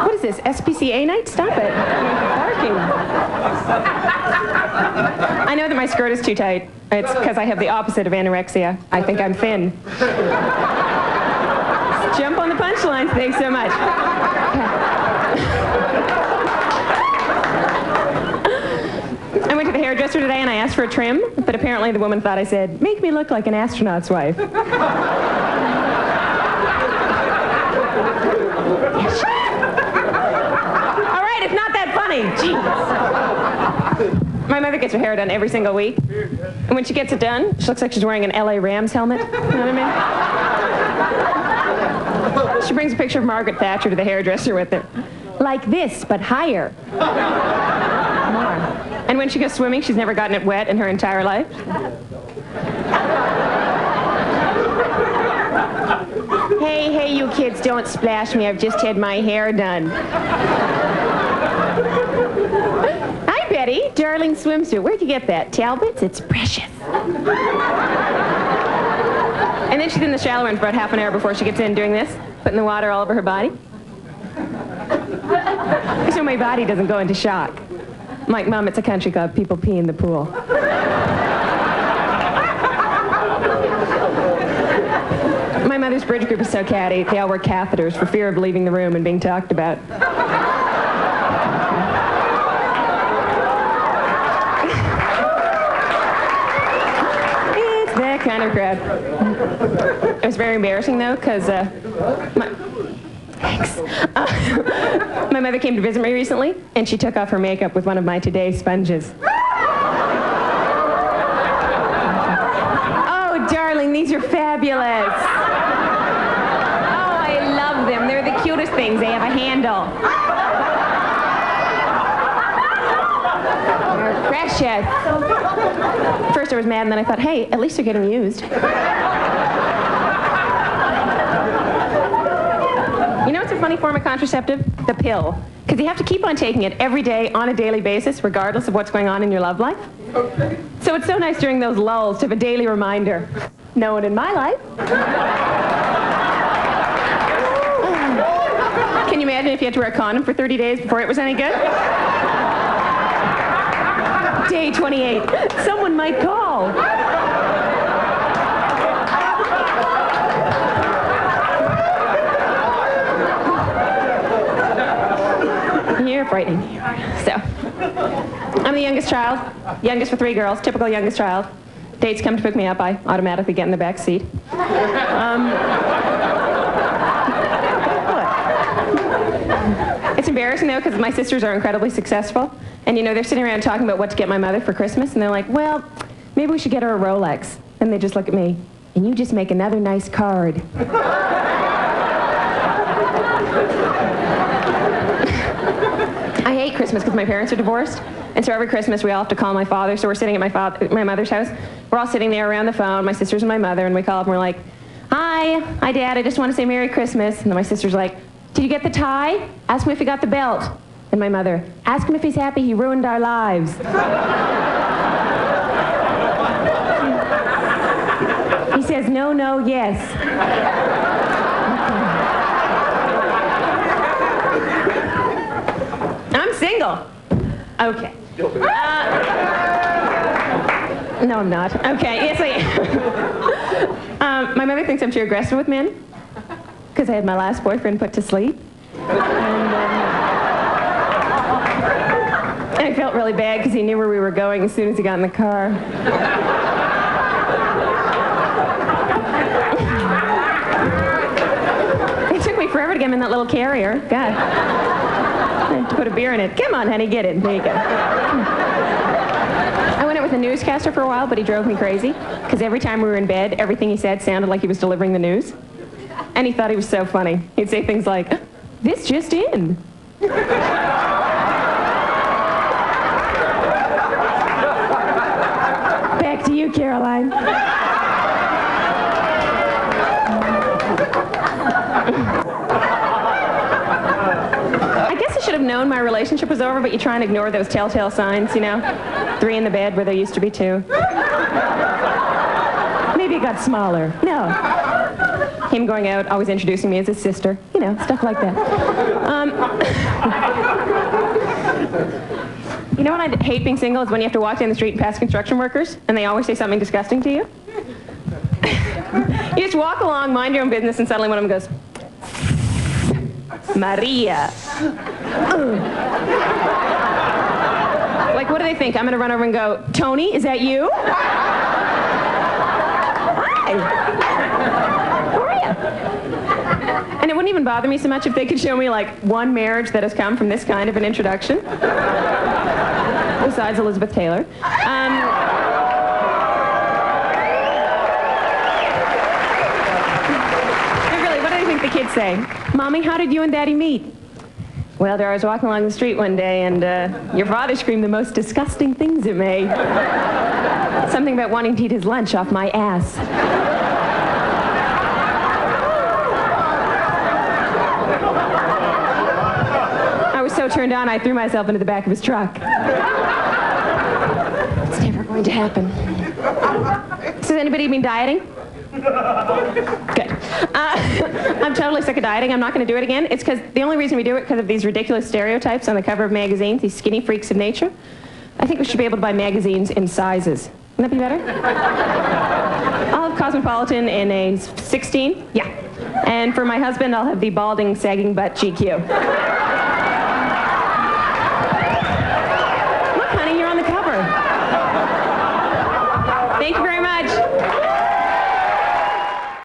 What is this, SPCA night? Stop it. Barking. I know that my skirt is too tight. It's because I have the opposite of anorexia. I think I'm thin. Jump on the punchlines. Thanks so much. I went to the hairdresser today and I asked for a trim, but apparently the woman thought I said, "Make me look like an astronaut's wife." All right, it's not that funny. Jeez. My mother gets her hair done every single week. And when she gets it done, she looks like she's wearing an LA Rams helmet. You know what I mean? She brings a picture of Margaret Thatcher to the hairdresser with it. Like this, but higher. More. And when she goes swimming, she's never gotten it wet in her entire life. Hey, you kids, don't splash me. I've just had my hair done. Hi, Betty. Darling swimsuit. Where'd you get that? Talbot's? It's precious. And then she's in the shallow end for about half an hour before she gets in doing this, putting the water all over her body. So my body doesn't go into shock. I'm like, Mom, it's a country club. People pee in the pool. My mother's bridge group is so catty. They all wear catheters for fear of leaving the room and being talked about. It's that kind of crowd. It was very embarrassing, though, because my mother came to visit me recently, and she took off her makeup with one of my Today sponges. Oh, darling, these are fabulous. Oh, I love them. They're the cutest things. They have a handle. They're precious. First I was mad, and then I thought, hey, at least they're getting used. You know what's a funny form of contraceptive? The pill. Because you have to keep on taking it every day on a daily basis, regardless of what's going on in your love life. So it's so nice during those lulls to have a daily reminder. No one in my life. Can you imagine if you had to wear a condom for 30 days before it was any good? Day 28. Someone might call. You're frightening. So, I'm the youngest child, youngest for 3 girls, typical youngest child. Dates come to pick me up, I automatically get in the back seat. It's embarrassing, though, because my sisters are incredibly successful. And, you know, they're sitting around talking about what to get my mother for Christmas, and they're like, well, maybe we should get her a Rolex. And they just look at me, and you just make another nice card. I hate Christmas because my parents are divorced, and so every Christmas we all have to call my father. So we're sitting at my mother's house. We're all sitting there around the phone, my sisters and my mother, and we call up and we're like, hi, Dad, I just want to say Merry Christmas. And then my sister's like, did you get the tie? Ask him if he got the belt. And my mother, ask him if he's happy he ruined our lives. He says, no, no, yes. I'm single. Okay. No, I'm not. Okay, yes, I am. My mother thinks I'm too aggressive with men because I had my last boyfriend put to sleep. And I felt really bad because he knew where we were going as soon as he got in the car. It took me forever to get him in that little carrier. God. I had to put a beer in it. Come on, honey, get it. There you go. I went out with a newscaster for a while, but he drove me crazy because every time we were in bed, everything he said sounded like he was delivering the news. And he thought he was so funny. He'd say things like, this just in. Back to you, Caroline. I guess I should have known my relationship was over, but you try and ignore those telltale signs, you know? 3 in the bed where there used to be 2. Maybe it got smaller. No. him going out, always introducing me as his sister, you know, stuff like that. You know what I hate being single is when you have to walk down the street and pass construction workers, and they always say something disgusting to you. You just walk along, mind your own business, and suddenly one of them goes, Maria. Like, what do they think? I'm going to run over and go, Tony, is that you? Hi. How are you? And it wouldn't even bother me so much if they could show me, like, one marriage that has come from this kind of an introduction. Besides Elizabeth Taylor. Really, what do you think the kids say? Mommy, how did you and Daddy meet? Well, dear, I was walking along the street one day, and your father screamed the most disgusting things at me. Something about wanting to eat his lunch off my ass. I was so turned on, I threw myself into the back of his truck. It's never going to happen. So has anybody been dieting? Good. I'm totally sick of dieting. I'm not going to do it again. It's because the only reason we do it because of these ridiculous stereotypes on the cover of magazines, these skinny freaks of nature. I think we should be able to buy magazines in sizes. Wouldn't that be better? I'll have Cosmopolitan in a 16. Yeah. And for my husband, I'll have the balding, sagging butt GQ.